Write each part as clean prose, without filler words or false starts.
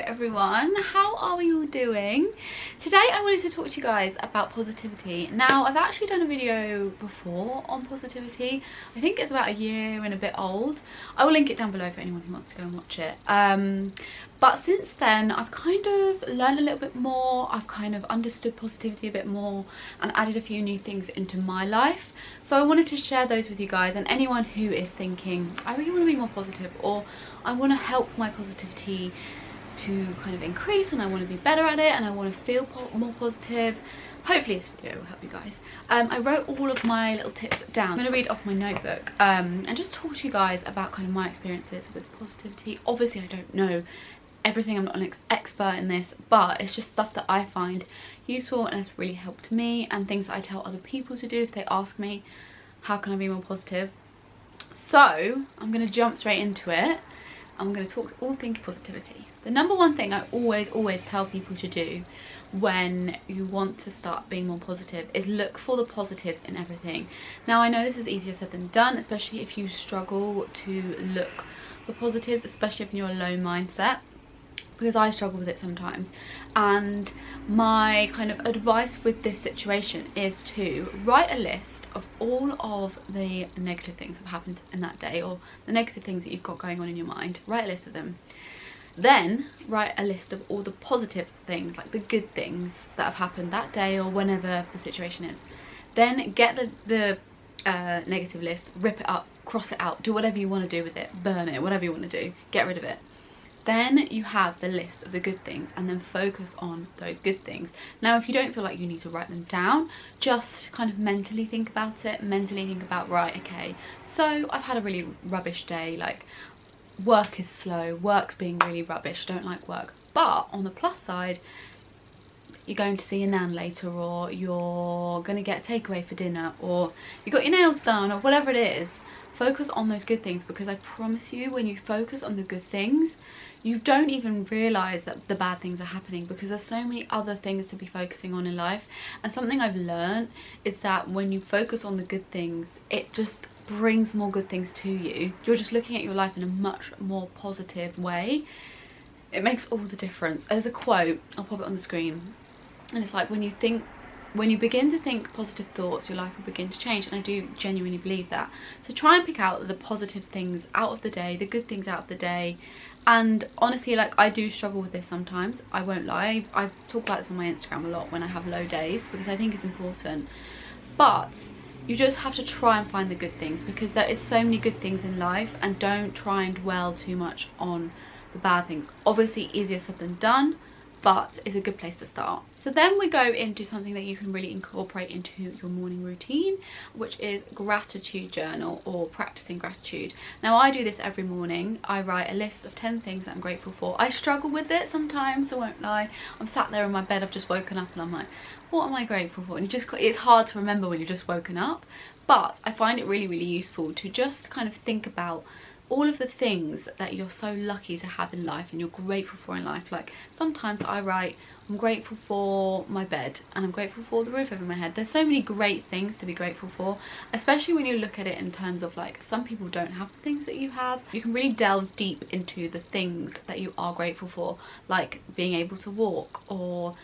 everyone, how are we all doing? Today I wanted to talk to you guys about positivity. Now, I've actually done a video before on positivity. I think it's about a year and a bit old. I will link it down below for anyone who wants to go and watch it. But since then I've kind of learned a little bit more. I've kind of understood positivity a bit more and added a few new things into my life. So I wanted to share those with you guys, and anyone who is thinking, I really want to be more positive, or I want to help my positivity to kind of increase, and I want to be better at it, and I want to feel more positive. Hopefully this video will help you guys. I wrote all of my little tips down. I'm going to read off my notebook and just talk to you guys about kind of my experiences with positivity. Obviously I don't know everything, I'm not an expert in this, but it's just stuff that I find useful and has really helped me, and things that I tell other people to do if they ask me how can I be more positive. So I'm going to jump straight into it. I'm going to talk all things positivity. The number one thing I always tell people to do when you want to start being more positive is look for the positives in everything. Now, I know this is easier said than done, especially if you struggle to look for positives, especially if you're a low mindset, because I struggle with it sometimes. And my kind of advice with this situation is to write a list of all of the negative things that have happened in that day, or the negative things that you've got going on in your mind. Write a list of them. Then write a list of all the positive things, like the good things that have happened that day or whenever the situation is. Then get the negative list, rip it up, cross it out, do whatever you want to do with it, burn it, whatever you want to do, get rid of it. Then you have the list of the good things, and then focus on those good things. Now, if you don't feel like you need to write them down, just kind of mentally think about it. Mentally think about, right, okay, so I've had a really rubbish day, like work is slow, work's being really rubbish, don't like work. But on the plus side, you're going to see your nan later, or you're going to get a takeaway for dinner, or you got your nails done, or whatever it is. Focus on those good things, because I promise you, when you focus on the good things, you don't even realise that the bad things are happening, because there's so many other things to be focusing on in life. And something I've learned is that when you focus on the good things, it just brings more good things to you. You're just looking at your life in a much more positive way. It makes all the difference. There's a quote, I'll pop it on the screen, and it's like, when you begin to think positive thoughts, your life will begin to change. And I do genuinely believe that. So try and pick out the positive things out of the day, the good things out of the day. And honestly, like, I do struggle with this sometimes, I won't lie. I talk about this on my Instagram a lot when I have low days, because I think it's important. But you just have to try and find the good things, because there is so many good things in life, and don't try and dwell too much on the bad things. Obviously easier said than done, but it's a good place to start. So then we go into something that you can really incorporate into your morning routine, which is gratitude journal, or practicing gratitude. Now, I do this every morning. I write a list of 10 things that I'm grateful for. I struggle with it sometimes, I won't lie. I'm sat there in my bed, I've just woken up, and I'm like, what am I grateful for? And it's hard to remember when you've just woken up, but I find it really, really useful to just kind of think about all of the things that you're so lucky to have in life and you're grateful for in life. Like, sometimes I write, I'm grateful for my bed, and I'm grateful for the roof over my head. There's so many great things to be grateful for, especially when you look at it in terms of, like, some people don't have the things that you have. You can really delve deep into the things that you are grateful for, like being able to walk, or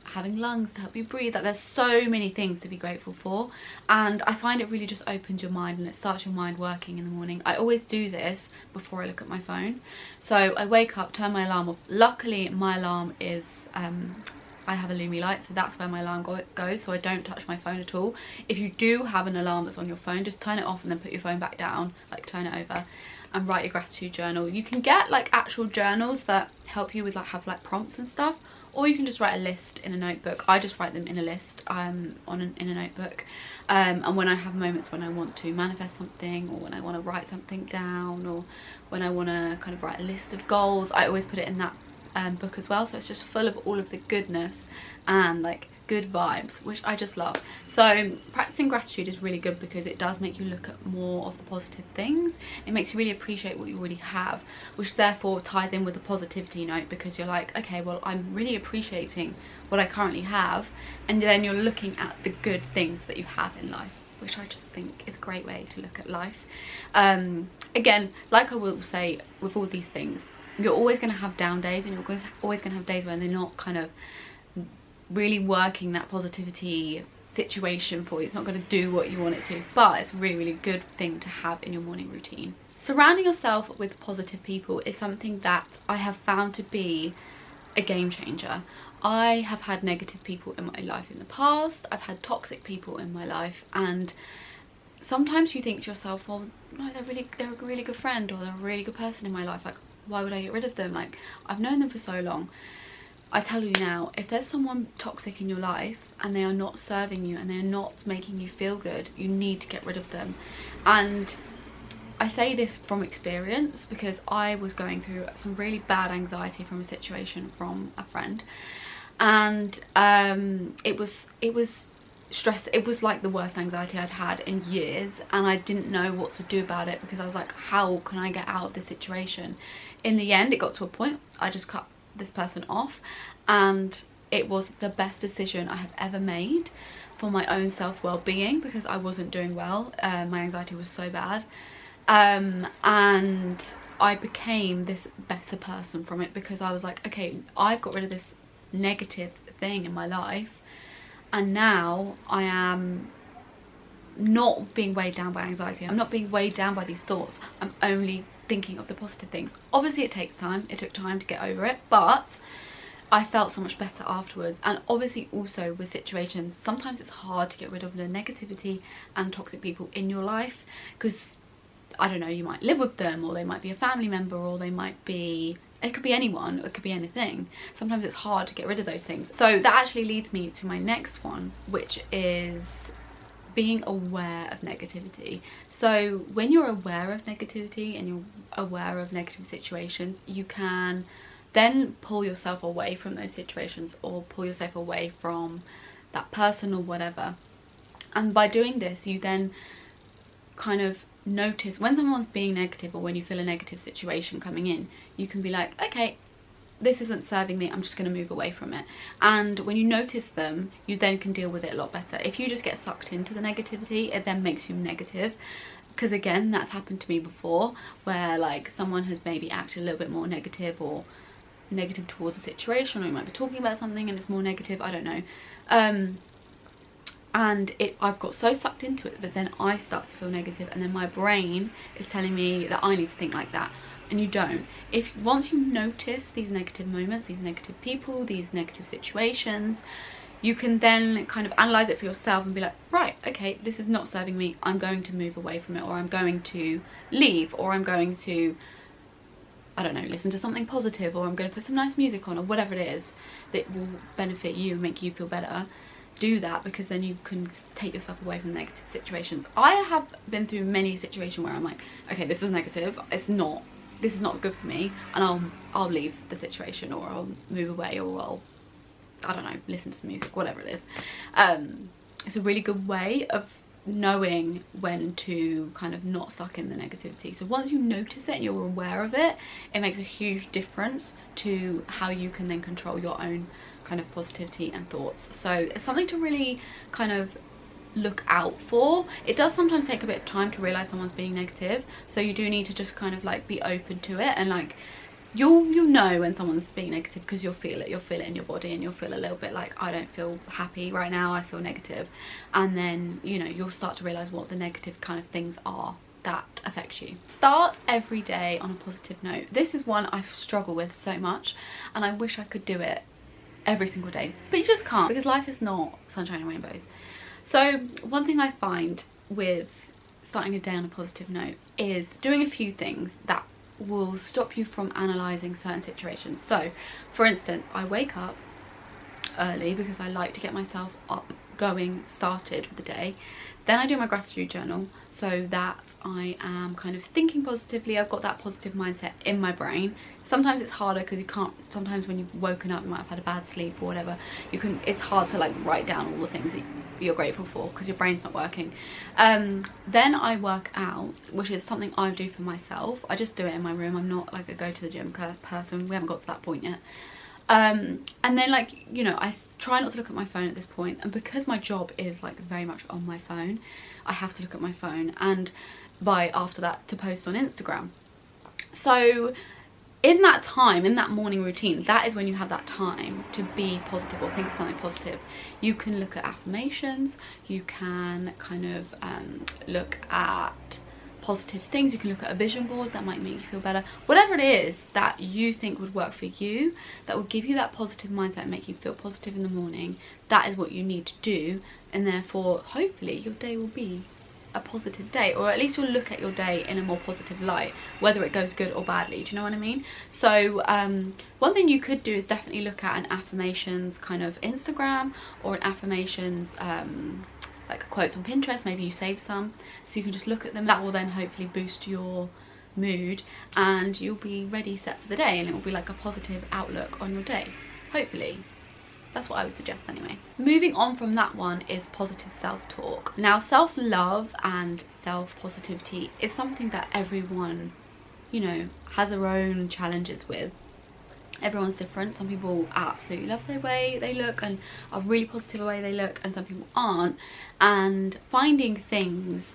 having lungs to help you breathe. Like, there's so many things to be grateful for, and I find it really just opens your mind, and it starts your mind working in the morning. I always do this before I look at my phone. So I wake up, turn my alarm off. Luckily my alarm is I have a Lumi light, so that's where my alarm goes, so I don't touch my phone at all. If you do have an alarm that's on your phone, just turn it off and then put your phone back down, like turn it over, and write your gratitude journal. You can get like actual journals that help you with, like, have like prompts and stuff, or you can just write a list in a notebook. I just write them in a list in a notebook. And when I have moments when I want to manifest something, or when I want to write something down, or when I want to kind of write a list of goals, I always put it in that book as well. So it's just full of all of the goodness and like good vibes, which I just love. So practicing gratitude is really good, because it does make you look at more of the positive things. It makes you really appreciate what you already have, which therefore ties in with the positivity note, because you're like, okay, well, I'm really appreciating what I currently have, and then you're looking at the good things that you have in life, which I just think is a great way to look at life. Again, like I will say with all these things, you're always going to have down days, and you're always going to have days when they're not kind of really working that positivity situation for you. It's not going to do what you want it to, but it's a really, really good thing to have in your morning routine. Surrounding yourself with positive people is something that I have found to be a game changer. I have had negative people in my life in the past, I've had toxic people in my life, and sometimes you think to yourself, well, no, they're a really good friend, or they're a really good person in my life, like, why would I get rid of them? Like, I've known them for so long. I tell you now, if there's someone toxic in your life and they are not serving you and they're not making you feel good, you need to get rid of them. And I say this from experience because I was going through some really bad anxiety from a situation from a friend, and it was stress. It was like the worst anxiety I'd had in years, and I didn't know what to do about it because I was like, how can I get out of this situation? In the end, it got to a point I just cut this person off, and it was the best decision I have ever made for my own self-well-being, because I wasn't doing well. My anxiety was so bad, and I became this better person from it, because I was like, okay, I've got rid of this negative thing in my life, and now I am not being weighed down by anxiety. I'm not being weighed down by these thoughts. I'm only thinking of the positive things. Obviously it takes time, it took time to get over it, but I felt so much better afterwards. And obviously also with situations, sometimes it's hard to get rid of the negativity and toxic people in your life, because I don't know, you might live with them, or they might be a family member, or they might be, it could be anyone, it could be anything. Sometimes it's hard to get rid of those things. So that actually leads me to my next one, which is being aware of negativity. So when you're aware of negativity and you're aware of negative situations, you can then pull yourself away from those situations, or pull yourself away from that person or whatever. And by doing this, you then kind of notice when someone's being negative, or when you feel a negative situation coming in, you can be like, okay, this isn't serving me, I'm just going to move away from it. And when you notice them, you then can deal with it a lot better. If you just get sucked into the negativity, it then makes you negative. Because again, that's happened to me before, where like someone has maybe acted a little bit more negative, or negative towards a situation, or you might be talking about something and it's more negative, I don't know. And I've got so sucked into it that then I start to feel negative, and then my brain is telling me that I need to think like that. And you don't. Once you notice these negative moments, these negative people, these negative situations, you can then kind of analyze it for yourself and be like, right, okay, this is not serving me, I'm going to move away from it, or I'm going to leave, or I'm going to, I don't know, listen to something positive, or I'm going to put some nice music on, or whatever it is that will benefit you and make you feel better. Do that, because then you can take yourself away from negative situations. I have been through many situations where I'm like, okay, this is negative, this is not good for me, and I'll leave the situation, or I'll move away, or I'll, I don't know, listen to some music, whatever it is. It's a really good way of knowing when to kind of not suck in the negativity. So once you notice it and you're aware of it, it makes a huge difference to how you can then control your own kind of positivity and thoughts. So it's something to really kind of look out for. It does sometimes take a bit of time to realize someone's being negative, so you do need to just kind of like be open to it, and like you'll know when someone's being negative, because you'll feel it in your body, and you'll feel a little bit like, I don't feel happy right now, I feel negative. And then, you know, you'll start to realize what the negative kind of things are that affects you. Start every day on a positive note. This is one I struggle with so much, and I wish I could do it every single day, but you just can't, because life is not sunshine and rainbows. So one thing I find with starting a day on a positive note is doing a few things that will stop you from analysing certain situations. So for instance, I wake up early because I like to get myself up, going, started with the day. Then I do my gratitude journal, so that I am kind of thinking positively. I've got that positive mindset in my brain. Sometimes it's harder because you can't, sometimes when you've woken up, you might have had a bad sleep or whatever, it's hard to like write down all the things that you're grateful for because your brain's not working. Then I work out, which is something I do for myself. I just do it in my room. I'm not like a go to the gym person. We haven't got to that point yet. And then, like, you know, I try not to look at my phone at this point, and because my job is like very much on my phone, I have to look at my phone, and after that to post on Instagram. So in that time, in that morning routine, that is when you have that time to be positive or think of something positive. You can look at affirmations, you can kind of look at positive things, you can look at a vision board that might make you feel better. Whatever it is that you think would work for you, that will give you that positive mindset and make you feel positive in the morning, that is what you need to do, and therefore hopefully your day will be a positive day, or at least you'll look at your day in a more positive light, whether it goes good or badly. Do you know what I mean? So one thing you could do is definitely look at an affirmations kind of Instagram, or an affirmations like quotes on Pinterest. Maybe you save some so you can just look at them. That will then hopefully boost your mood and you'll be ready, set for the day, and it will be like a positive outlook on your day, hopefully. That's what I would suggest anyway. Moving on from that one is positive self-talk. Now, self-love and self-positivity is something that everyone, you know, has their own challenges with. Everyone's different. Some people absolutely love the way they look and are really positive the way they look, and some people aren't. And finding things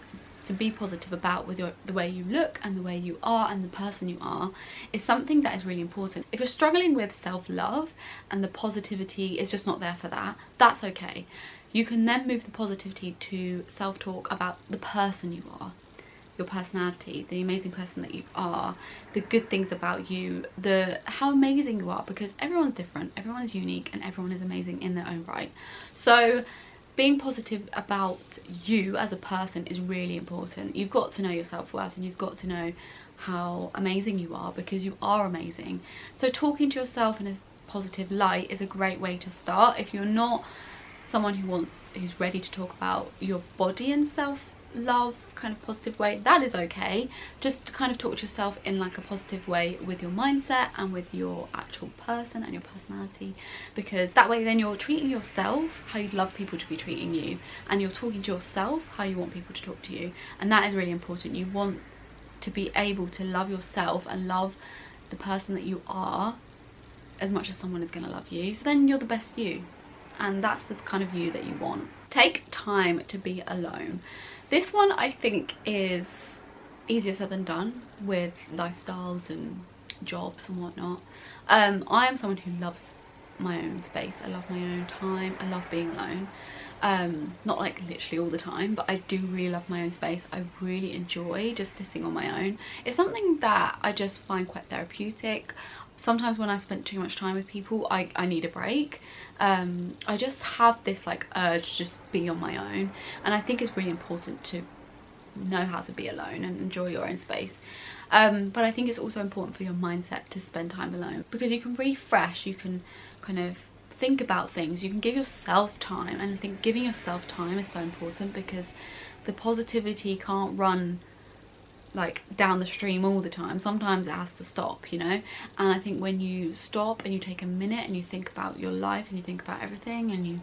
to be positive about with the way you look and the way you are and the person you are is something that is really important. If you're struggling with self-love and the positivity is just not there for that, that's okay. You can then move the positivity to self-talk about the person you are, your personality, the amazing person that you are, the good things about you, how amazing you are, because everyone's different, everyone's unique, and everyone is amazing in their own right. So being positive about you as a person is really important. You've got to know your self-worth, and you've got to know how amazing you are, because you are amazing. So talking to yourself in a positive light is a great way to start. If you're not someone who's ready to talk about your body and self-love kind of positive way, that is okay. Just kind of talk to yourself in like a positive way with your mindset and with your actual person and your personality, because that way then you're treating yourself how you'd love people to be treating you, and you're talking to yourself how you want people to talk to you. And that is really important. You want to be able to love yourself and love the person that you are as much as someone is going to love you. So then you're the best you, and that's the kind of you that you want. Take time to be alone. This one I think is easier said than done with lifestyles and jobs and whatnot. I am someone who loves my own space. I love my own time. I love being alone. Not like literally all the time, but I do really love my own space. I really enjoy just sitting on my own. It's something that I just find quite therapeutic. Sometimes when I spend too much time with people, I need a break. I just have this like urge to just be on my own, and I think it's really important to know how to be alone and enjoy your own space. But I think it's also important for your mindset to spend time alone, because you can refresh, you can kind of think about things, you can give yourself time. And I think giving yourself time is so important, because the positivity can't run like down the stream all the time. Sometimes it has to stop, you know. And I think when you stop and you take a minute and you think about your life and you think about everything, and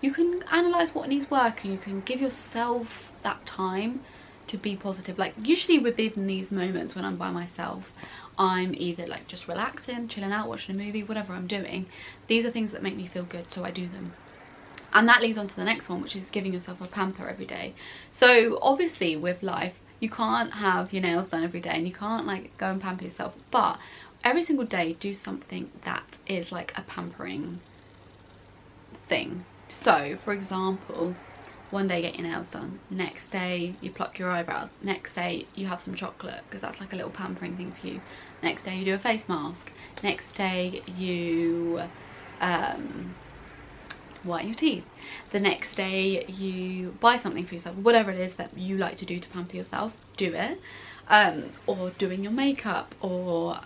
you can analyze what needs work, and you can give yourself that time to be positive. Like usually within these moments when I'm by myself, I'm either like just relaxing, chilling out, watching a movie, whatever I'm doing. These are things that make me feel good, so I do them. And that leads on to the next one, which is giving yourself a pamper every day. So obviously with life, you can't have your nails done every day, and you can't like go and pamper yourself, but every single day do something that is like a pampering thing. So for example, one day get your nails done, next day you pluck your eyebrows, next day you have some chocolate, because that's like a little pampering thing for you, next day you do a face mask, next day you whiten your teeth, the next day you buy something for yourself. Whatever it is that you like to do to pamper yourself, do it. Or doing your makeup, or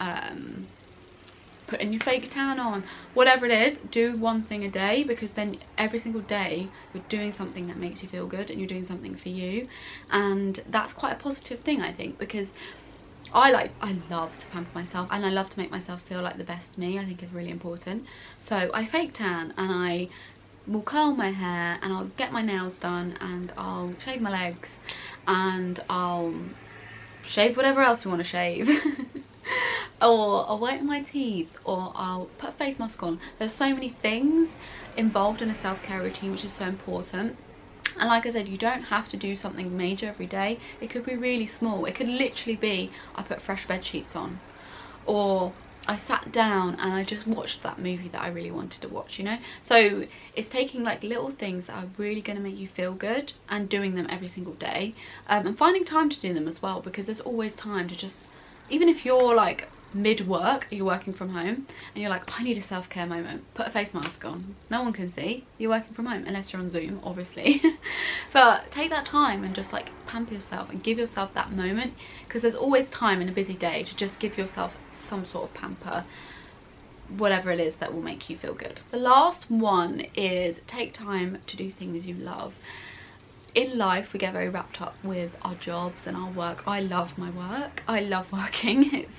putting your fake tan on, whatever it is, do one thing a day, because then every single day you're doing something that makes you feel good, and you're doing something for you. And that's quite a positive thing, I think, because I love to pamper myself, and I love to make myself feel like the best me. I think is really important. So I fake tan, and I will curl my hair, and I'll get my nails done, and I'll shave my legs, and I'll shave whatever else you want to shave. Or I'll whiten my teeth, or I'll put a face mask on. There's so many things involved in a self-care routine, which is so important. And like I said, you don't have to do something major every day. It could be really small. It could literally be, I put fresh bed sheets on, or I sat down and I just watched that movie that I really wanted to watch, you know. So it's taking like little things that are really going to make you feel good and doing them every single day, and finding time to do them as well, because there's always time to just, even if you're like mid-work, you're working from home and you're like, oh, I need a self-care moment, put a face mask on, no one can see, you're working from home unless you're on Zoom, obviously. But take that time and just like pamper yourself and give yourself that moment, because there's always time in a busy day to just give yourself some sort of pamper, whatever it is that will make you feel good. The last one is take time to do things you love. In life we get very wrapped up with our jobs and our work. I love my work, I love working. It's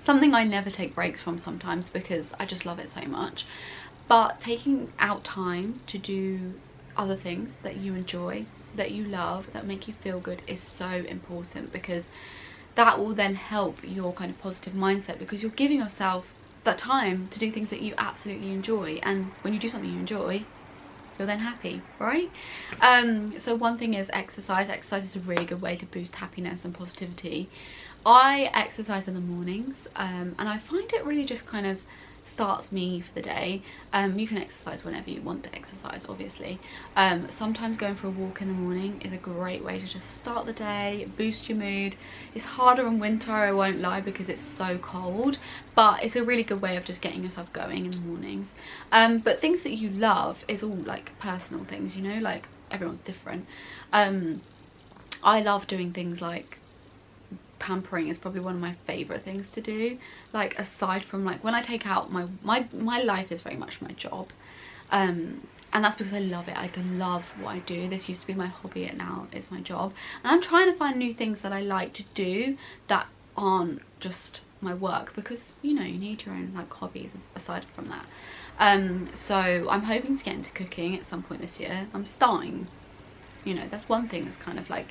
something I never take breaks from sometimes because I just love it so much. But taking out time to do other things that you enjoy, that you love, that make you feel good is so important, because that will then help your kind of positive mindset, because you're giving yourself that time to do things that you absolutely enjoy, and when you do something you enjoy, you're then happy, right? So one thing is exercise. Exercise is a really good way to boost happiness and positivity. I exercise in the mornings, and I find it really just kind of starts me for the day. You can exercise whenever you want to exercise, obviously. Sometimes going for a walk in the morning is a great way to just start the day, boost your mood. It's harder in winter, I won't lie, because it's so cold, but it's a really good way of just getting yourself going in the mornings. But things that you love is all like personal things, you know, like everyone's different. I love doing things like pampering is probably one of my favorite things to do, like aside from like when I take out my life is very much my job, and that's because I love it. I can love what I do. This used to be my hobby, and now it's my job, and I'm trying to find new things that I like to do that aren't just my work, because you know, you need your own like hobbies aside from that. So I'm hoping to get into cooking at some point this year. I'm starting, you know, that's one thing that's kind of like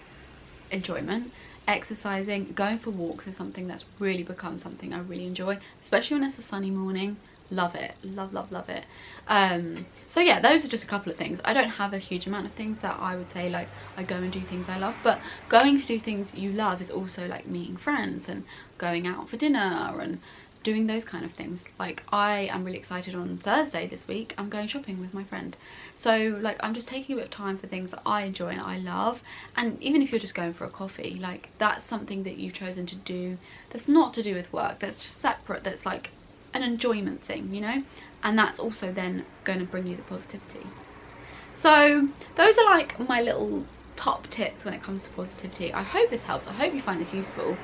enjoyment. Exercising, going for walks is something that's really become something I really enjoy, especially when it's a sunny morning. Love it, love it. So yeah, those are just a couple of things. I don't have a huge amount of things that I would say like I go and do things I love, but going to do things you love is also like meeting friends and going out for dinner and doing those kind of things. Like I am really excited, on Thursday this week I'm going shopping with my friend, so like I'm just taking a bit of time for things that I enjoy and I love. And even if you're just going for a coffee, like that's something that you've chosen to do that's not to do with work, that's just separate, that's like an enjoyment thing, you know, and that's also then going to bring you the positivity. So those are like my little top tips when it comes to positivity. I hope this helps. I hope you find this useful.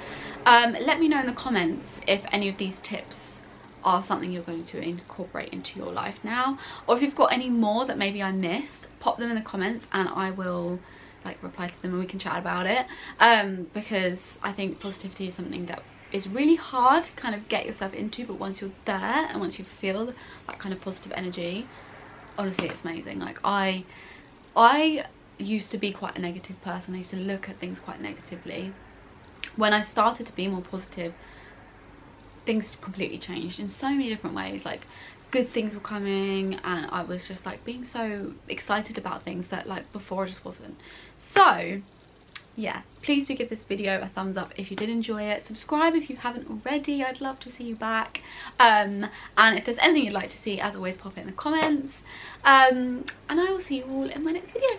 Let me know in the comments if any of these tips are something you're going to incorporate into your life now, or if you've got any more that maybe I missed, pop them in the comments and I will like reply to them and we can chat about it, because I think positivity is something that is really hard to kind of get yourself into, but once you're there and once you feel that kind of positive energy, honestly it's amazing. Like I used to be quite a negative person. I used to look at things quite negatively. When I started to be more positive, things completely changed in so many different ways. Like good things were coming and I was just like being so excited about things that like before I just wasn't. So yeah, please do give this video a thumbs up if you did enjoy it. Subscribe if you haven't already, I'd love to see you back. And if there's anything you'd like to see, as always, pop it in the comments. And I will see you all in my next video.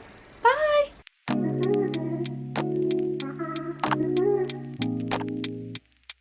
Bye!